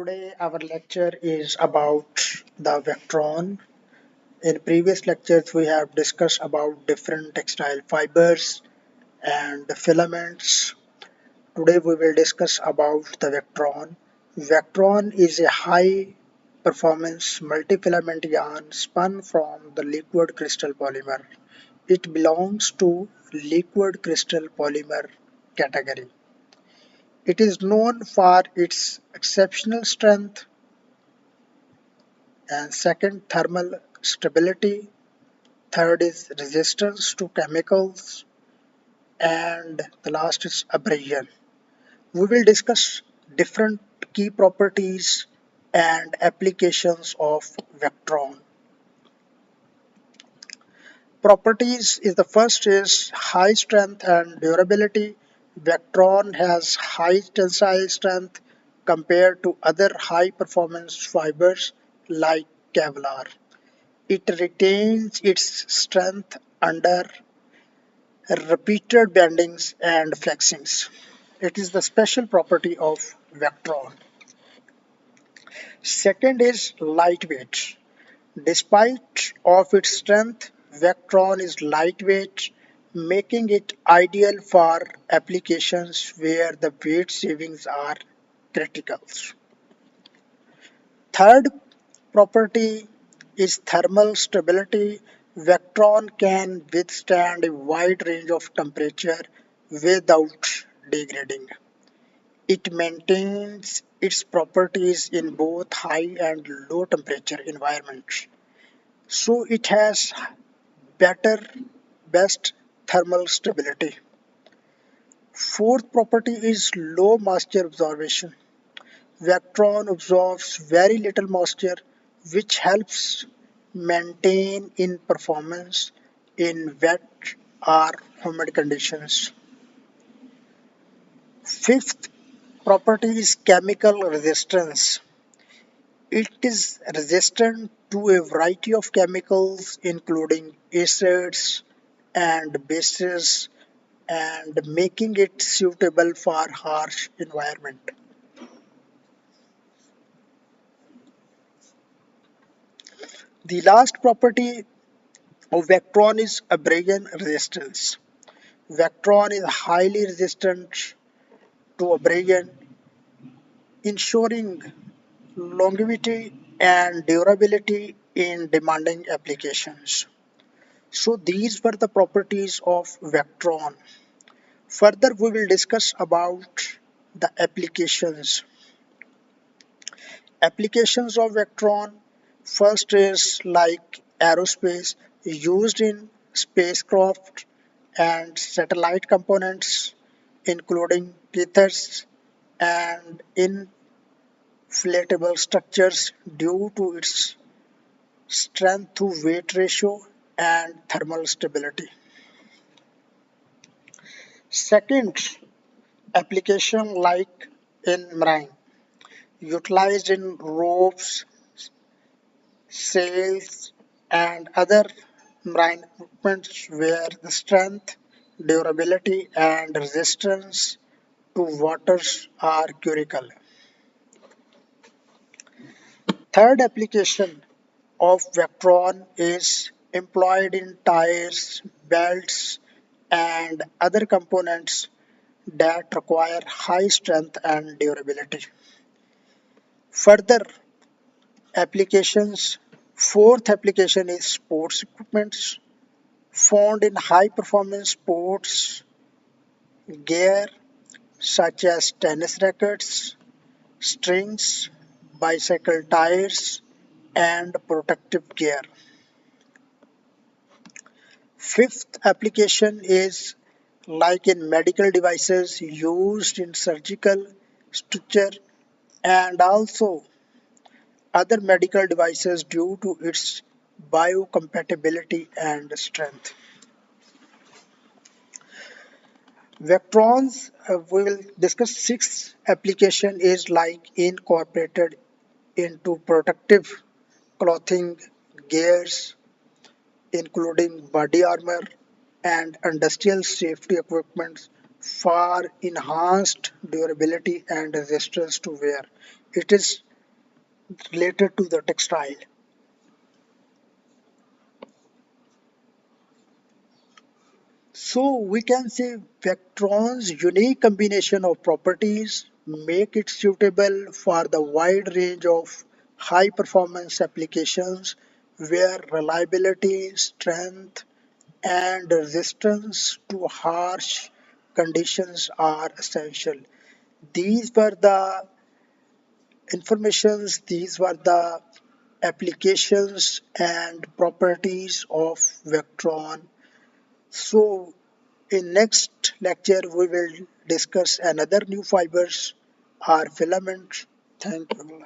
Today our lecture is about the Vectron. In previous lectures we have discussed about different textile fibers and the filaments. Today we will discuss about the Vectron. Vectron is a high performance multifilament yarn spun from the liquid crystal polymer. It belongs to liquid crystal polymer category. It is known for its exceptional strength and second thermal stability, third is resistance to chemicals, and the last is abrasion. We will discuss different key properties and applications of Vectron. Properties is the first is high strength and durability. Vectron has high tensile strength compared to other high performance fibers like Kevlar. It retains its strength under repeated bendings and flexings. It is the special property of Vectron. Second is lightweight. Despite of its strength, Vectron is lightweight, making it ideal for applications where the weight savings are critical. Third property is thermal stability. Vectron can withstand a wide range of temperature without degrading. It maintains its properties in both high and low temperature environments. So it has better best thermal stability. Fourth property is low moisture absorption. Vectron absorbs very little moisture, which helps maintain in performance in wet or humid conditions. Fifth property is chemical resistance. It is resistant to a variety of chemicals including acids and bases and making it suitable for harsh environment. The last property of Vectron is abrasion resistance. Vectron is highly resistant to abrasion, ensuring longevity and durability in demanding applications. So these were the properties of Vectron. Further, we will discuss about the applications. Applications of Vectron first is like aerospace used in spacecraft and satellite components including tethers and inflatable structures due to its strength to weight ratio and thermal stability. Second application like in marine utilized in ropes, sails and other marine equipment where the strength, durability and resistance to waters are critical. Third application of Vectron is employed in tires, belts and other components that require high strength and durability. Further applications, fourth application is sports equipment found in high performance sports gear such as tennis rackets, strings, bicycle tires, and protective gear. Fifth application is like in medical devices used in surgical suture and also other medical devices due to its biocompatibility and strength. Vectrons, we will discuss six application is like incorporated into protective clothing, gears, including body armor and industrial safety equipment for enhanced durability and resistance to wear. It is related to the textile. So we can say Vectron's unique combination of properties make it suitable for the wide range of high performance applications where reliability, strength, and resistance to harsh conditions are essential. These were the these were the applications and properties of Vectron. So in next lecture we will discuss another new fibers or filaments. Thank you.